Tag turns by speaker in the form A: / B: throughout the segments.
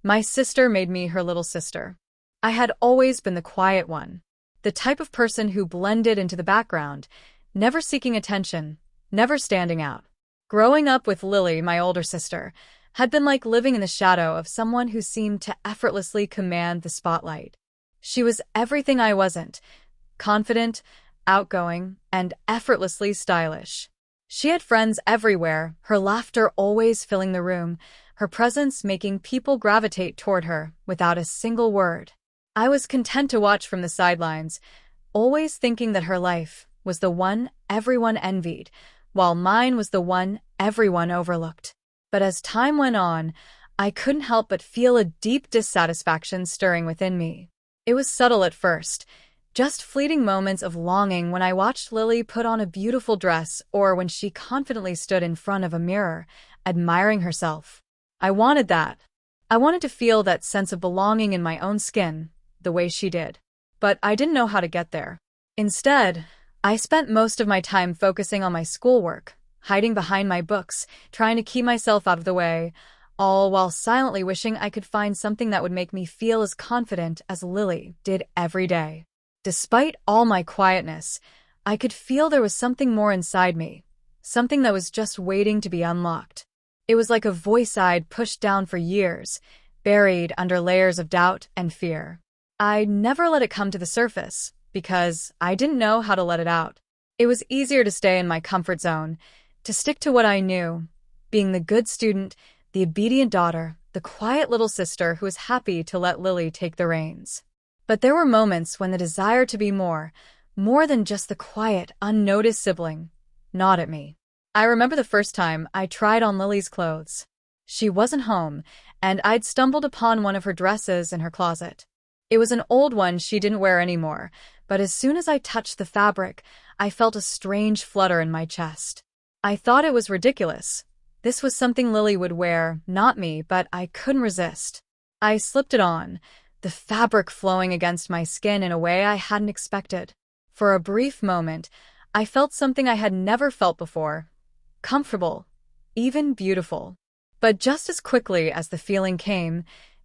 A: My sister made me her little sister. I had always been the quiet one, the type of person who blended into the background, never seeking attention, never standing out. Growing up with Lily, my older sister, had been like living in the shadow of someone who seemed to effortlessly command the spotlight. She was everything I wasn't: confident, outgoing, and effortlessly stylish. She had friends everywhere, her laughter always filling the room, her presence making people gravitate toward her without a single word. I was content to watch from the sidelines, always thinking that her life was the one everyone envied, while mine was the one everyone overlooked. But as time went on, I couldn't help but feel a deep dissatisfaction stirring within me. It was subtle at first, just fleeting moments of longing when I watched Lily put on a beautiful dress or when she confidently stood in front of a mirror, admiring herself. I wanted that. I wanted to feel that sense of belonging in my own skin, the way she did. But I didn't know how to get there. Instead, I spent most of my time focusing on my schoolwork, hiding behind my books, trying to keep myself out of the way, all while silently wishing I could find something that would make me feel as confident as Lily did every day. Despite all my quietness, I could feel there was something more inside me, something that was just waiting to be unlocked. It was like a voice I'd pushed down for years, buried under layers of doubt and fear. I never let it come to the surface, because I didn't know how to let it out. It was easier to stay in my comfort zone, to stick to what I knew, being the good student, the obedient daughter, the quiet little sister who was happy to let Lily take the reins. But there were moments when the desire to be more than just the quiet, unnoticed sibling, gnawed at me. I remember the first time I tried on Lily's clothes. She wasn't home, and I'd stumbled upon one of her dresses in her closet. It was an old one she didn't wear anymore, but as soon as I touched the fabric, I felt a strange flutter in my chest. I thought it was ridiculous. This was something Lily would wear, not me, but I couldn't resist. I slipped it on, the fabric flowing against my skin in a way I hadn't expected. For a brief moment, I felt something I had never felt before: comfortable, even beautiful. But just as quickly as the feeling came,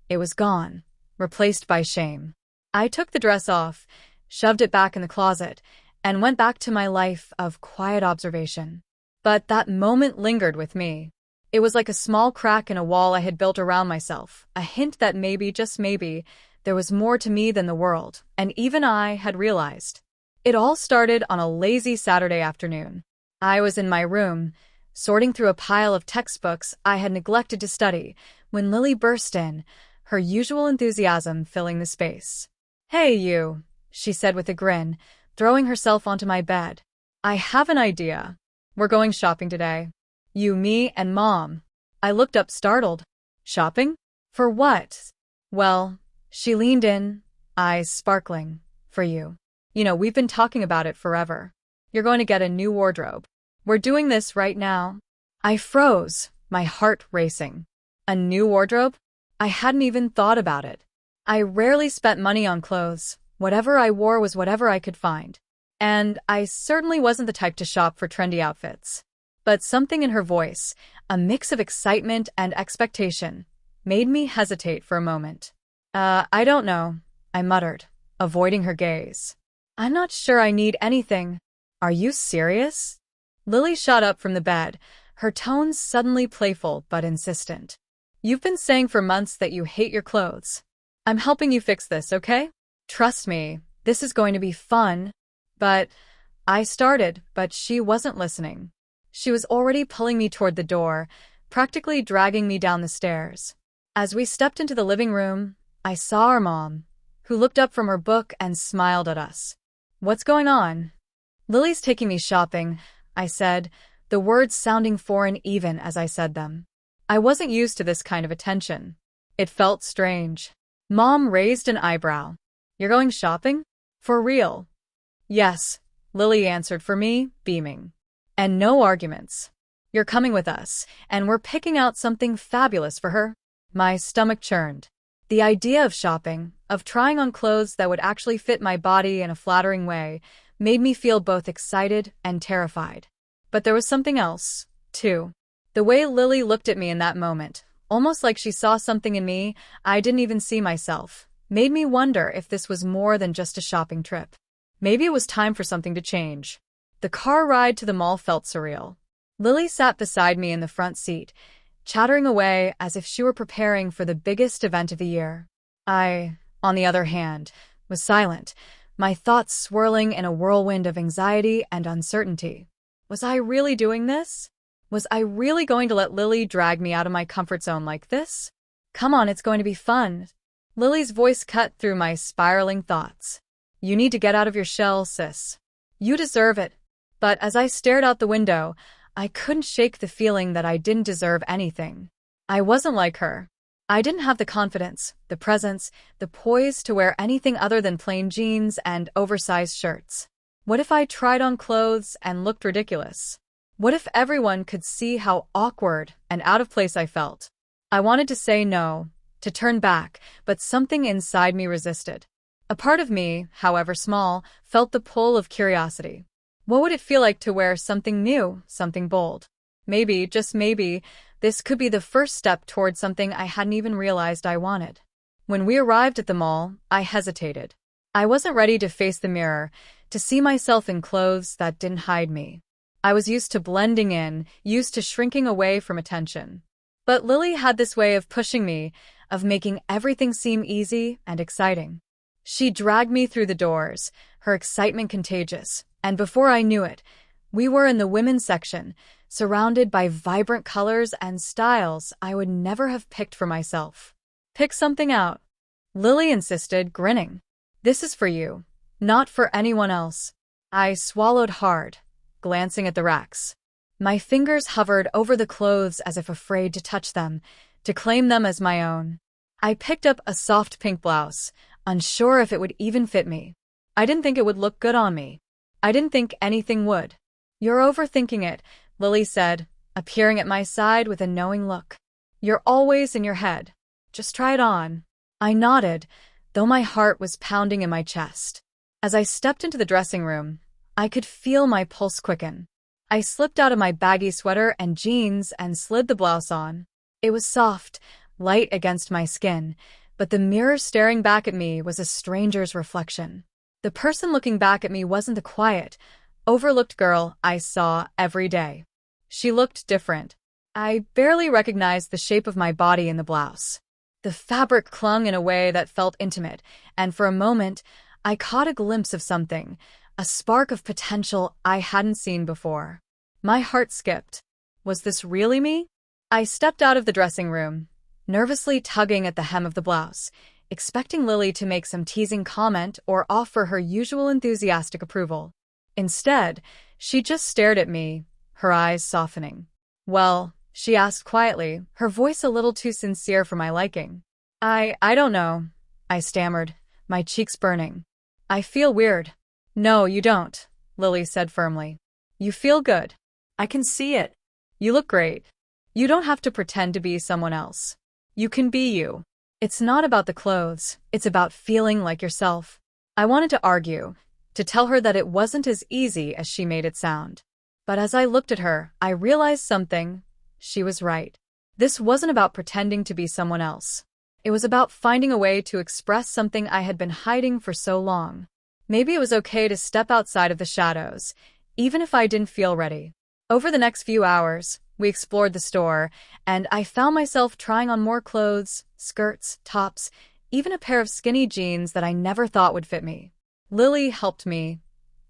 A: it was gone, replaced by shame. I took the dress off, shoved it back in the closet, and went back to my life of quiet observation. But that moment lingered with me. It was like a small crack in a wall I had built around myself, a hint that maybe, just maybe, there was more to me than the world, and even I had realized. It all started on a lazy Saturday afternoon. I was in my room, sorting through a pile of textbooks I had neglected to study, when Lily burst in, her usual enthusiasm filling the space. "Hey, you," she said with a grin, throwing herself onto my bed. "I have an idea. We're going shopping today. You, me, and Mom." I looked up startled. "Shopping? For what?" "Well," she leaned in, eyes sparkling. "For you. You know, we've been talking about it forever. You're going to get a new wardrobe. We're doing this right now." I froze, my heart racing. A new wardrobe? I hadn't even thought about it. I rarely spent money on clothes. Whatever I wore was whatever I could find. And I certainly wasn't the type to shop for trendy outfits. But something in her voice, a mix of excitement and expectation, made me hesitate for a moment. I don't know," I muttered, avoiding her gaze. "I'm not sure I need anything." "Are you serious?" Lily shot up from the bed, her tones suddenly playful but insistent. "You've been saying for months that you hate your clothes. I'm helping you fix this, okay? Trust me, this is going to be fun." But I started, but she wasn't listening. She was already pulling me toward the door, practically dragging me down the stairs. As we stepped into the living room, I saw our mom, who looked up from her book and smiled at us. "What's going on?" "Lily's taking me shopping," I said, the words sounding foreign even as I said them. I wasn't used to this kind of attention. It felt strange. Mom raised an eyebrow. "You're going shopping? For real?" "Yes," Lily answered for me, beaming. "And no arguments. You're coming with us, and we're picking out something fabulous for her." My stomach churned. The idea of shopping, of trying on clothes that would actually fit my body in a flattering way, made me feel both excited and terrified. But there was something else, too. The way Lily looked at me in that moment, almost like she saw something in me I didn't even see myself. Made me wonder if this was more than just a shopping trip. Maybe it was time for something to change. The car ride to the mall felt surreal. Lily sat beside me in the front seat, chattering away as if she were preparing for the biggest event of the year. I, on the other hand, was silent, my thoughts swirling in a whirlwind of anxiety and uncertainty. Was I really doing this? Was I really going to let Lily drag me out of my comfort zone like this? Come on, it's going to be fun. Lily's voice cut through my spiraling thoughts. You need to get out of your shell, sis. You deserve it. But as I stared out the window, I couldn't shake the feeling that I didn't deserve anything. I wasn't like her. I didn't have the confidence, the presence, the poise to wear anything other than plain jeans and oversized shirts. What if I tried on clothes and looked ridiculous? What if everyone could see how awkward and out of place I felt? I wanted to say no, to turn back, but something inside me resisted. A part of me, however small, felt the pull of curiosity. What would it feel like to wear something new, something bold? Maybe, just maybe, this could be the first step toward something I hadn't even realized I wanted. When we arrived at the mall, I hesitated. I wasn't ready to face the mirror, to see myself in clothes that didn't hide me. I was used to blending in, used to shrinking away from attention. But Lily had this way of pushing me, of making everything seem easy and exciting. She dragged me through the doors, her excitement contagious, and before I knew it, we were in the women's section, surrounded by vibrant colors and styles I would never have picked for myself. Pick something out, Lily insisted, grinning. This is for you, not for anyone else. I swallowed hard, glancing at the racks. My fingers hovered over the clothes as if afraid to touch them, to claim them as my own. I picked up a soft pink blouse, unsure if it would even fit me. I didn't think it would look good on me. I didn't think anything would. You're overthinking it, Lily said, appearing at my side with a knowing look. You're always in your head. Just try it on. I nodded, though my heart was pounding in my chest. As I stepped into the dressing room, I could feel my pulse quicken. I slipped out of my baggy sweater and jeans and slid the blouse on. It was soft, light against my skin, but the mirror staring back at me was a stranger's reflection. The person looking back at me wasn't the quiet, overlooked girl I saw every day. She looked different. I barely recognized the shape of my body in the blouse. The fabric clung in a way that felt intimate, and for a moment, I caught a glimpse of something, a spark of potential I hadn't seen before. My heart skipped. Was this really me? I stepped out of the dressing room, nervously tugging at the hem of the blouse, expecting Lily to make some teasing comment or offer her usual enthusiastic approval. Instead, she just stared at me, her eyes softening. Well, she asked quietly, her voice a little too sincere for my liking. I don't know, I stammered, my cheeks burning. I feel weird. No, you don't, Lily said firmly. You feel good. I can see it. You look great. You don't have to pretend to be someone else. You can be you. It's not about the clothes, it's about feeling like yourself. I wanted to argue, to tell her that it wasn't as easy as she made it sound. But as I looked at her, I realized something. She was right. This wasn't about pretending to be someone else. It was about finding a way to express something I had been hiding for so long. Maybe it was okay to step outside of the shadows, even if I didn't feel ready. Over the next few hours, we explored the store, and I found myself trying on more clothes, skirts, tops, even a pair of skinny jeans that I never thought would fit me. Lily helped me,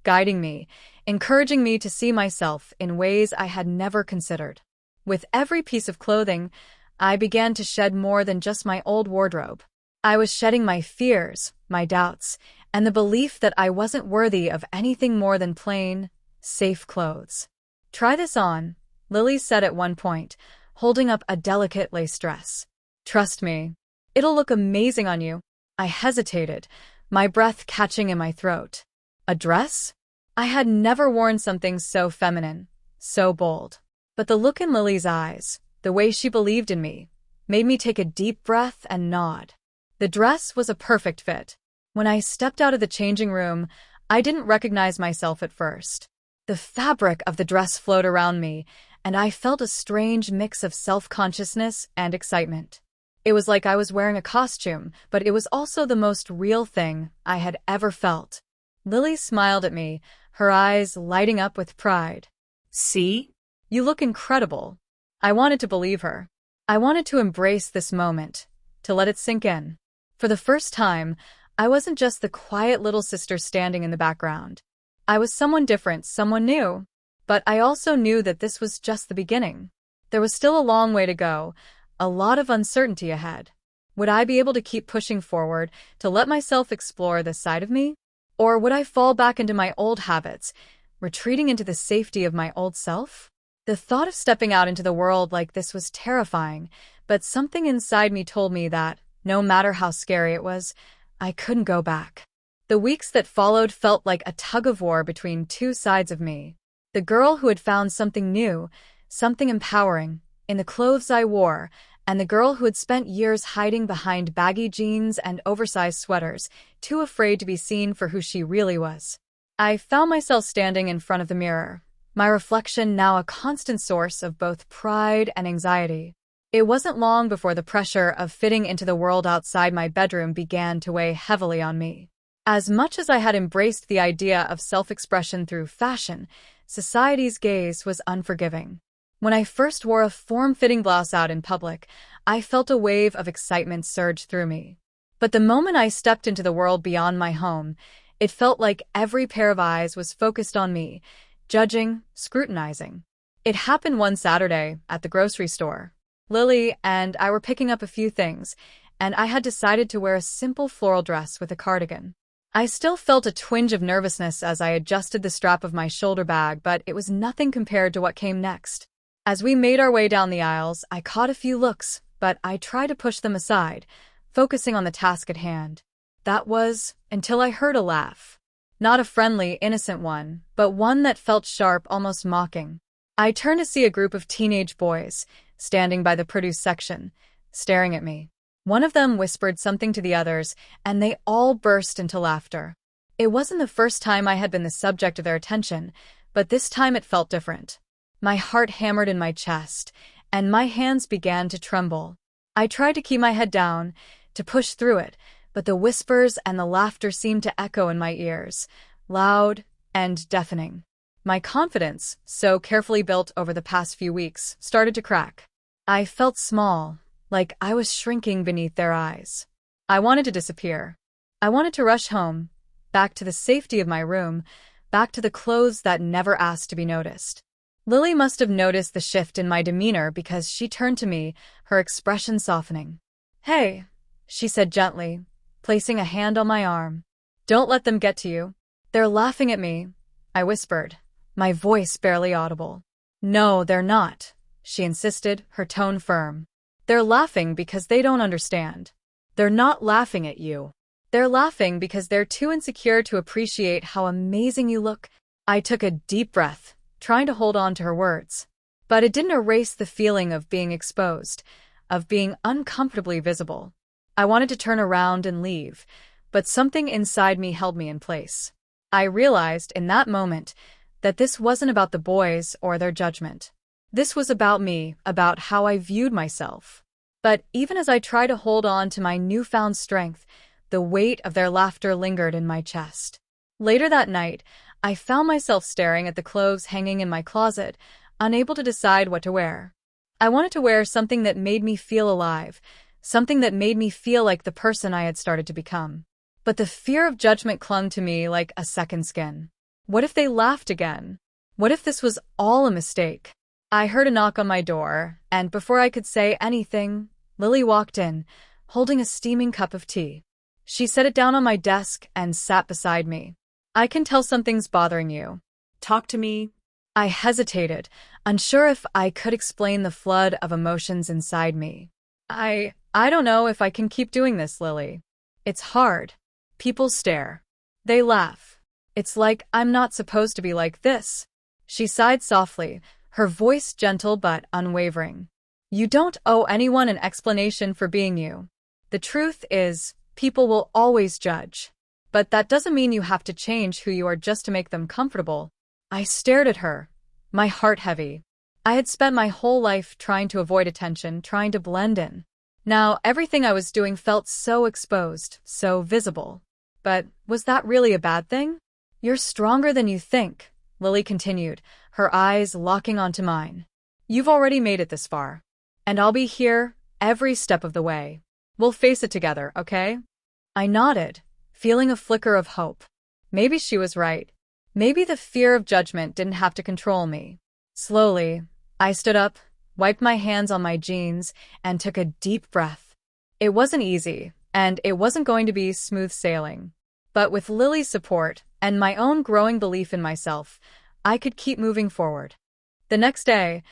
A: guiding me, encouraging me to see myself in ways I had never considered. With every piece of clothing, I began to shed more than just my old wardrobe. I was shedding my fears, my doubts, and the belief that I wasn't worthy of anything more than plain, safe clothes. Try this on, Lily said at one point, holding up a delicate lace dress. Trust me, it'll look amazing on you. I hesitated, my breath catching in my throat. A dress? I had never worn something so feminine, so bold. But the look in Lily's eyes, the way she believed in me, made me take a deep breath and nod. The dress was a perfect fit. When I stepped out of the changing room, I didn't recognize myself at first. The fabric of the dress flowed around me, and I felt a strange mix of self-consciousness and excitement. It was like I was wearing a costume, but it was also the most real thing I had ever felt. Lily smiled at me, her eyes lighting up with pride.
B: See?
A: You look incredible. I wanted to believe her. I wanted to embrace this moment, to let it sink in. For the first time, I wasn't just the quiet little sister standing in the background. I was someone different, someone new. But I also knew that this was just the beginning. There was still a long way to go, a lot of uncertainty ahead. Would I be able to keep pushing forward, to let myself explore this side of me? Or would I fall back into my old habits, retreating into the safety of my old self? The thought of stepping out into the world like this was terrifying, but something inside me told me that, no matter how scary it was, I couldn't go back. The weeks that followed felt like a tug-of-war between two sides of me. The girl who had found something new, something empowering, in the clothes I wore, and the girl who had spent years hiding behind baggy jeans and oversized sweaters, too afraid to be seen for who she really was. I found myself standing in front of the mirror, my reflection now a constant source of both pride and anxiety. It wasn't long before the pressure of fitting into the world outside my bedroom began to weigh heavily on me. As much as I had embraced the idea of self-expression through fashion, society's gaze was unforgiving. When I first wore a form-fitting blouse out in public, I felt a wave of excitement surge through me. But the moment I stepped into the world beyond my home, it felt like every pair of eyes was focused on me, judging, scrutinizing. It happened one Saturday at the grocery store. Lily and I were picking up a few things, and I had decided to wear a simple floral dress with a cardigan. I still felt a twinge of nervousness as I adjusted the strap of my shoulder bag, but it was nothing compared to what came next. As we made our way down the aisles, I caught a few looks, but I tried to push them aside, focusing on the task at hand. That was until I heard a laugh. Not a friendly, innocent one, but one that felt sharp, almost mocking. I turned to see a group of teenage boys, standing by the produce section, staring at me. One of them whispered something to the others, and they all burst into laughter. It wasn't the first time I had been the subject of their attention, but this time it felt different. My heart hammered in my chest, and my hands began to tremble. I tried to keep my head down, to push through it, but the whispers and the laughter seemed to echo in my ears, loud and deafening. My confidence, so carefully built over the past few weeks, started to crack. I felt small, like I was shrinking beneath their eyes. I wanted to disappear. I wanted to rush home, back to the safety of my room, back to the clothes that never asked to be noticed. Lily must have noticed the shift in my demeanor because she turned to me, her expression softening. "Hey," she said gently, placing a hand on my arm. "Don't let them get to you. They're laughing at me," I whispered, my voice barely audible. "No, they're not," she insisted, her tone firm. "They're laughing because they don't understand. They're not laughing at you. They're laughing because they're too insecure to appreciate how amazing you look." I took a deep breath, trying to hold on to her words. But it didn't erase the feeling of being exposed, of being uncomfortably visible. I wanted to turn around and leave, but something inside me held me in place. I realized in that moment that this wasn't about the boys or their judgment. This was about me, about how I viewed myself. But even as I tried to hold on to my newfound strength, the weight of their laughter lingered in my chest. Later that night, I found myself staring at the clothes hanging in my closet, unable to decide what to wear. I wanted to wear something that made me feel alive, something that made me feel like the person I had started to become. But the fear of judgment clung to me like a second skin. What if they laughed again? What if this was all a mistake? I heard a knock on my door, and before I could say anything, Lily walked in, holding a steaming cup of tea. She set it down on my desk and sat beside me. "I can tell something's bothering you.
B: Talk to me."
A: I hesitated, unsure if I could explain the flood of emotions inside me. I don't know if I can keep doing this, Lily. It's hard. People stare. They laugh. It's like I'm not supposed to be like this." She sighed softly, her voice gentle but unwavering. "You don't owe anyone an explanation for being you. The truth is, people will always judge. But that doesn't mean you have to change who you are just to make them comfortable." I stared at her, my heart heavy. I had spent my whole life trying to avoid attention, trying to blend in. Now, everything I was doing felt so exposed, so visible. But was that really a bad thing? You're stronger than you think, Lily continued, her eyes locking onto mine. You've already made it this far. And I'll be here every step of the way. We'll face it together, okay? I nodded, feeling a flicker of hope. Maybe she was right. Maybe the fear of judgment didn't have to control me. Slowly, I stood up, wiped my hands on my jeans, and took a deep breath. It wasn't easy, and it wasn't going to be smooth sailing. But with Lily's support and my own growing belief in myself, I could keep moving forward. The next day,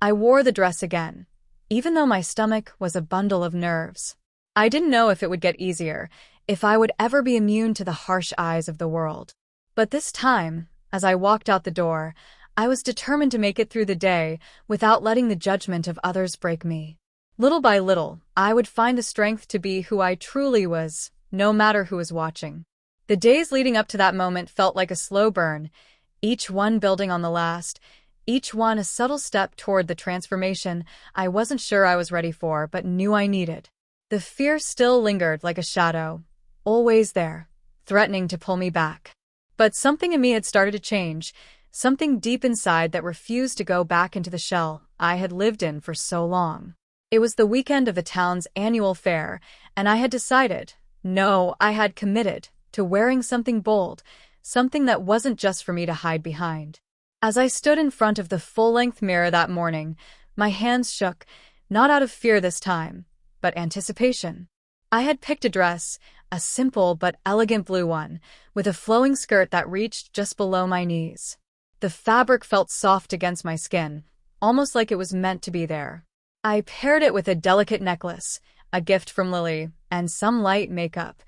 A: I wore the dress again, even though my stomach was a bundle of nerves. I didn't know if it would get easier, if I would ever be immune to the harsh eyes of the world. But this time, as I walked out the door, I was determined to make it through the day without letting the judgment of others break me. Little by little, I would find the strength to be who I truly was, no matter who was watching. The days leading up to that moment felt like a slow burn, each one building on the last, each one a subtle step toward the transformation I wasn't sure I was ready for but knew I needed. The fear still lingered like a shadow, always there, threatening to pull me back. But something in me had started to change, something deep inside that refused to go back into the shell I had lived in for so long. It was the weekend of the town's annual fair, and I had decided, no, I had committed, to wearing something bold, something that wasn't just for me to hide behind. As I stood in front of the full-length mirror that morning, my hands shook, not out of fear this time, but anticipation. I had picked a dress, a simple but elegant blue one, with a flowing skirt that reached just below my knees. The fabric felt soft against my skin, almost like it was meant to be there. I paired it with a delicate necklace, a gift from Lily, and some light makeup,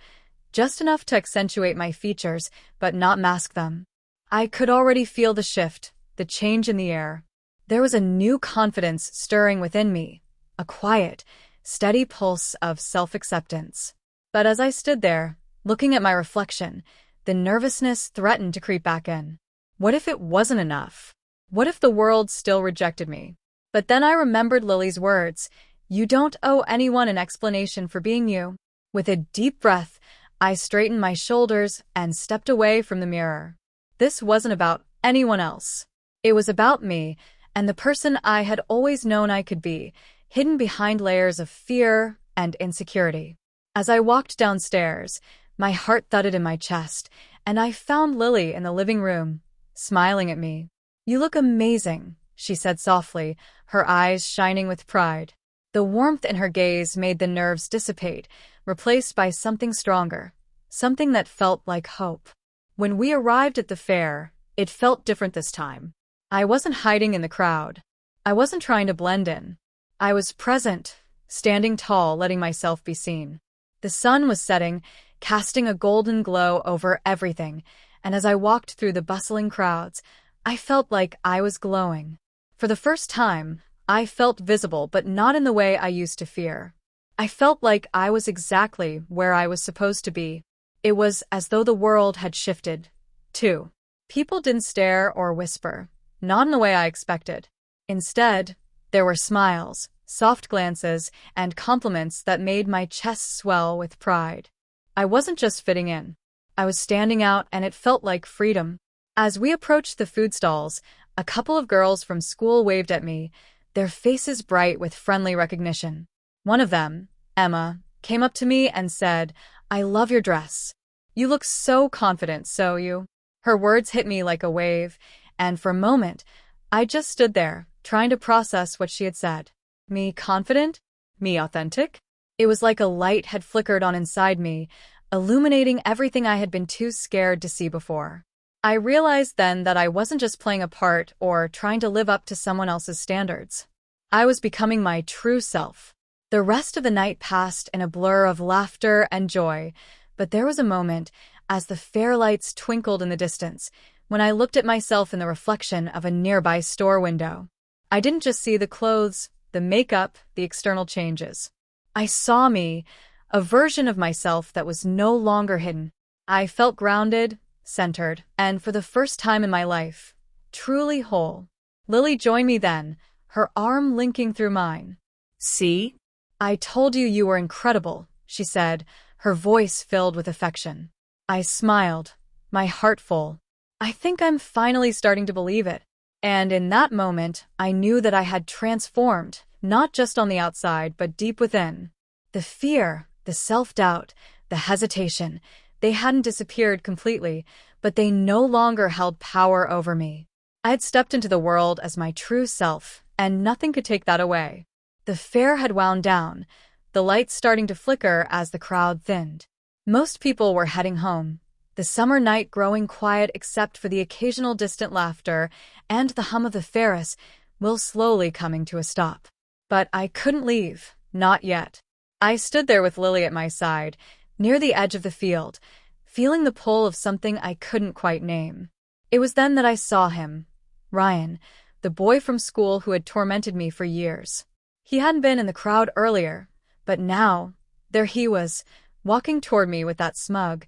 A: just enough to accentuate my features but not mask them. I could already feel the shift, the change in the air. There was a new confidence stirring within me, a quiet, steady pulse of self-acceptance. But as I stood there, looking at my reflection, the nervousness threatened to creep back in. What if it wasn't enough? What if the world still rejected me? But then I remembered Lily's words, "You don't owe anyone an explanation for being you." With a deep breath, I straightened my shoulders and stepped away from the mirror. This wasn't about anyone else. It was about me and the person I had always known I could be, hidden behind layers of fear and insecurity. As I walked downstairs, my heart thudded in my chest, and I found Lily in the living room, smiling at me. "You look amazing," she said softly, her eyes shining with pride. The warmth in her gaze made the nerves dissipate, replaced by something stronger, something that felt like hope. When we arrived at the fair, it felt different this time. I wasn't hiding in the crowd. I wasn't trying to blend in. I was present, standing tall, letting myself be seen. The sun was setting, casting a golden glow over everything, and as I walked through the bustling crowds, I felt like I was glowing. For the first time, I felt visible, but not in the way I used to fear. I felt like I was exactly where I was supposed to be. It was as though the world had shifted, too. People didn't stare or whisper, not in the way I expected. Instead, there were smiles, soft glances, and compliments that made my chest swell with pride. I wasn't just fitting in. I was standing out, and it felt like freedom. As we approached the food stalls, a couple of girls from school waved at me, their faces bright with friendly recognition. One of them, Emma, came up to me and said, "I love your dress. You look so confident, so you..." Her words hit me like a wave, and for a moment, I just stood there, trying to process what she had said. Me confident? Me authentic? It was like a light had flickered on inside me, illuminating everything I had been too scared to see before. I realized then that I wasn't just playing a part or trying to live up to someone else's standards. I was becoming my true self. The rest of the night passed in a blur of laughter and joy, but there was a moment, as the fair lights twinkled in the distance, when I looked at myself in the reflection of a nearby store window. I didn't just see the clothes, the makeup, the external changes. I saw me, a version of myself that was no longer hidden. I felt grounded, centered, and for the first time in my life, truly whole. Lily joined me then, her arm linking through mine.
B: See?
A: I told you you were incredible, she said, her voice filled with affection. I smiled, my heart full. I think I'm finally starting to believe it. And in that moment, I knew that I had transformed, not just on the outside, but deep within. The fear, the self-doubt, the hesitation, they hadn't disappeared completely, but they no longer held power over me. I had stepped into the world as my true self, and nothing could take that away. The fair had wound down, the lights starting to flicker as the crowd thinned. Most people were heading home, the summer night growing quiet except for the occasional distant laughter and the hum of the Ferris wheel slowly coming to a stop. But I couldn't leave, not yet. I stood there with Lily at my side, near the edge of the field, feeling the pull of something I couldn't quite name. It was then that I saw him, Ryan, the boy from school who had tormented me for years. He hadn't been in the crowd earlier, but now, there he was, walking toward me with that smug,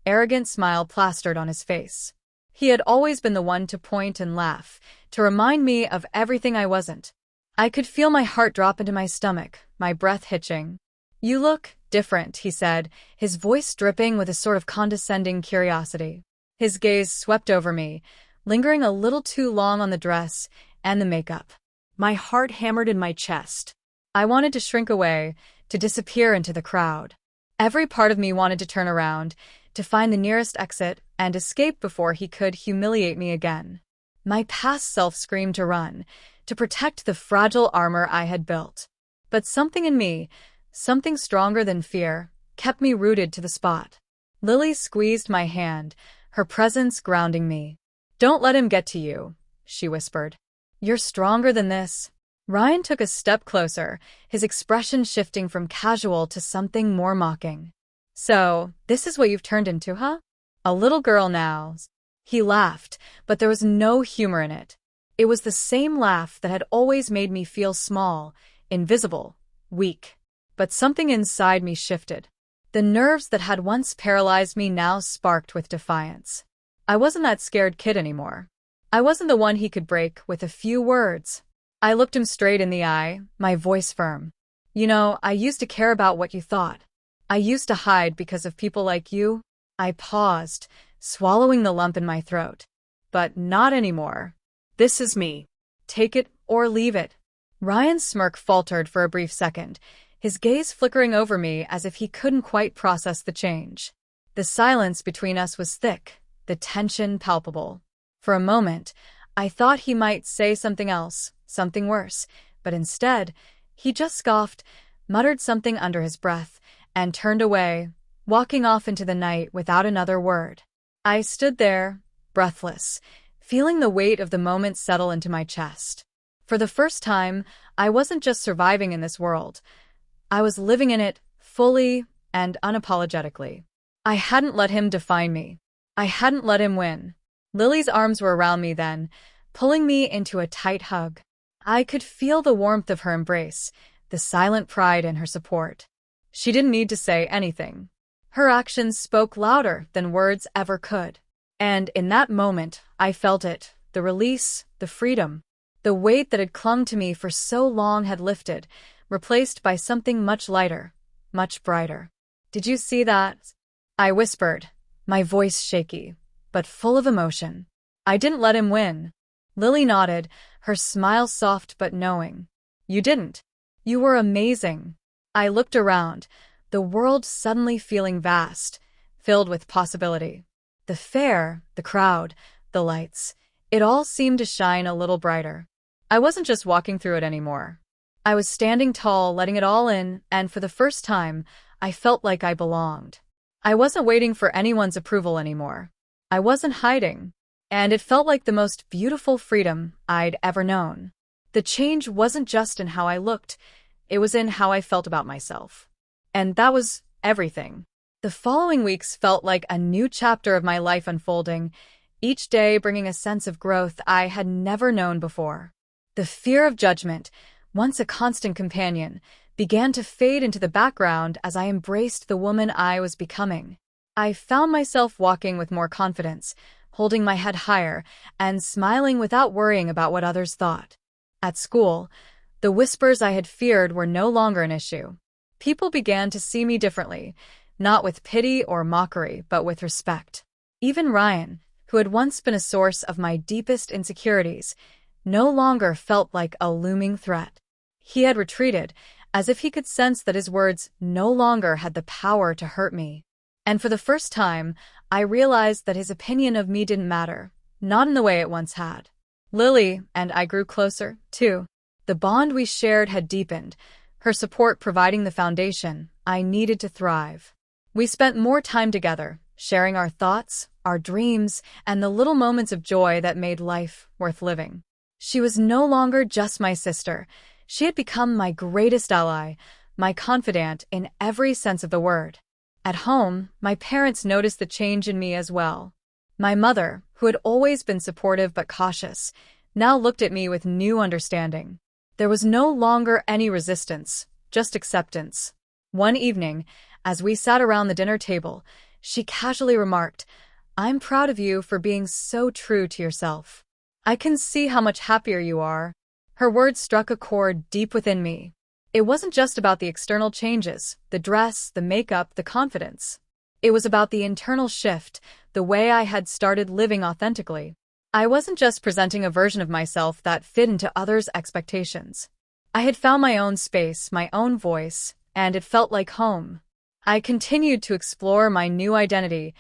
A: arrogant smile plastered on his face. He had always been the one to point and laugh, to remind me of everything I wasn't. I could feel my heart drop into my stomach, my breath hitching. "You look different," he said, his voice dripping with a sort of condescending curiosity. His gaze swept over me, lingering a little too long on the dress and the makeup.
B: My heart hammered in my chest.
A: I wanted to shrink away, to disappear into the crowd. Every part of me wanted to turn around, to find the nearest exit and escape before he could humiliate me again. My past self screamed to run, to protect the fragile armor I had built. But something in me, something stronger than fear, kept me rooted to the spot. Lily squeezed my hand, her presence grounding me. "Don't let him get to you," she whispered. "You're stronger than this." Ryan took a step closer, his expression shifting from casual to something more mocking. "So, this is what you've turned into, huh? A little girl now." He laughed, but there was no humor in it. It was the same laugh that had always made me feel small, invisible, weak. But something inside me shifted. The nerves that had once paralyzed me now sparked with defiance. I wasn't that scared kid anymore. I wasn't the one he could break with a few words. I looked him straight in the eye, my voice firm. "You know, I used to care about what you thought. I used to hide because of people like you." I paused, swallowing the lump in my throat. "But not anymore.
B: This is me.
A: Take it or leave it." Ryan's smirk faltered for a brief second, his gaze flickering over me as if he couldn't quite process the change. The silence between us was thick, the tension palpable. For a moment, I thought he might say something else, something worse, but instead, he just scoffed, muttered something under his breath, and turned away, walking off into the night without another word. I stood there, breathless, feeling the weight of the moment settle into my chest. For the first time, I wasn't just surviving in this world. I was living in it, fully and unapologetically. I hadn't let him define me. I hadn't let him win. Lily's arms were around me then, pulling me into a tight hug. I could feel the warmth of her embrace, the silent pride in her support. She didn't need to say anything. Her actions spoke louder than words ever could. And in that moment, I felt it, the release, the freedom. The weight that had clung to me for so long had lifted, replaced by something much lighter, much brighter. "Did you see that?" I whispered, my voice shaky, but full of emotion. "I didn't let him win." Lily nodded, her smile soft but knowing. "You didn't. You were amazing." I looked around, the world suddenly feeling vast, filled with possibility. The fair, the crowd, the lights, it all seemed to shine a little brighter. I wasn't just walking through it anymore. I was standing tall, letting it all in, and for the first time, I felt like I belonged. I wasn't waiting for anyone's approval anymore. I wasn't hiding. And it felt like the most beautiful freedom I'd ever known. The change wasn't just in how I looked, it was in how I felt about myself. And that was everything. The following weeks felt like a new chapter of my life unfolding, each day bringing a sense of growth I had never known before. The fear of judgment, once a constant companion, began to fade into the background as I embraced the woman I was becoming. I found myself walking with more confidence, holding my head higher, and smiling without worrying about what others thought. At school, the whispers I had feared were no longer an issue. People began to see me differently, not with pity or mockery, but with respect. Even Ryan, who had once been a source of my deepest insecurities, no longer felt like a looming threat. He had retreated, as if he could sense that his words no longer had the power to hurt me. And for the first time, I realized that his opinion of me didn't matter, not in the way it once had. Lily and I grew closer, too. The bond we shared had deepened, her support providing the foundation I needed to thrive. We spent more time together, sharing our thoughts, our dreams, and the little moments of joy that made life worth living. She was no longer just my sister. She had become my greatest ally, my confidant in every sense of the word. At home, my parents noticed the change in me as well. My mother, who had always been supportive but cautious, now looked at me with new understanding. There was no longer any resistance, just acceptance. One evening, as we sat around the dinner table, she casually remarked, "I'm proud of you for being so true to yourself. I can see how much happier you are." Her words struck a chord deep within me. It wasn't just about the external changes, the dress, the makeup, the confidence. It was about the internal shift, the way I had started living authentically. I wasn't just presenting a version of myself that fit into others' expectations. I had found my own space, my own voice, and it felt like home. I continued to explore my new identity,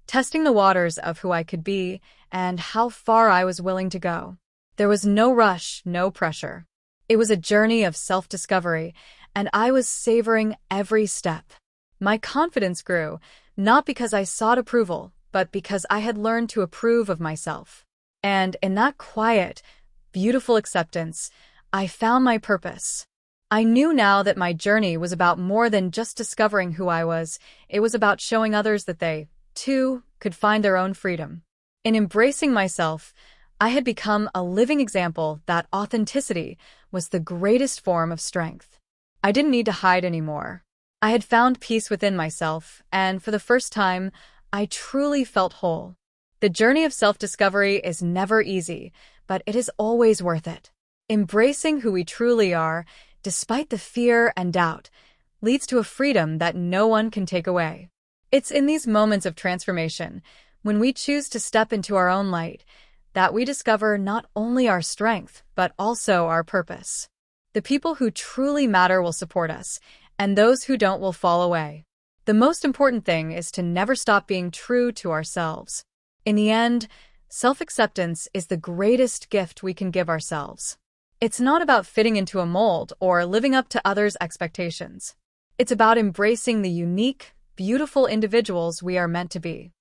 A: testing the waters of who I could be and how far I was willing to go. There was no rush, no pressure. It was a journey of self-discovery, and I was savoring every step. My confidence grew, not because I sought approval, but because I had learned to approve of myself. And in that quiet, beautiful acceptance, I found my purpose. I knew now that my journey was about more than just discovering who I was. It was about showing others that they, too, could find their own freedom. In embracing myself, I had become a living example that authenticity was the greatest form of strength. I didn't need to hide anymore. I had found peace within myself, and for the first time, I truly felt whole. The journey of self-discovery is never easy, but it is always worth it. Embracing who we truly are, despite the fear and doubt, leads to a freedom that no one can take away. It's in these moments of transformation, when we choose to step into our own light, that we discover not only our strength, but also our purpose. The people who truly matter will support us, and those who don't will fall away. The most important thing is to never stop being true to ourselves. In the end, self-acceptance is the greatest gift we can give ourselves. It's not about fitting into a mold or living up to others' expectations. It's about embracing the unique, beautiful individuals we are meant to be.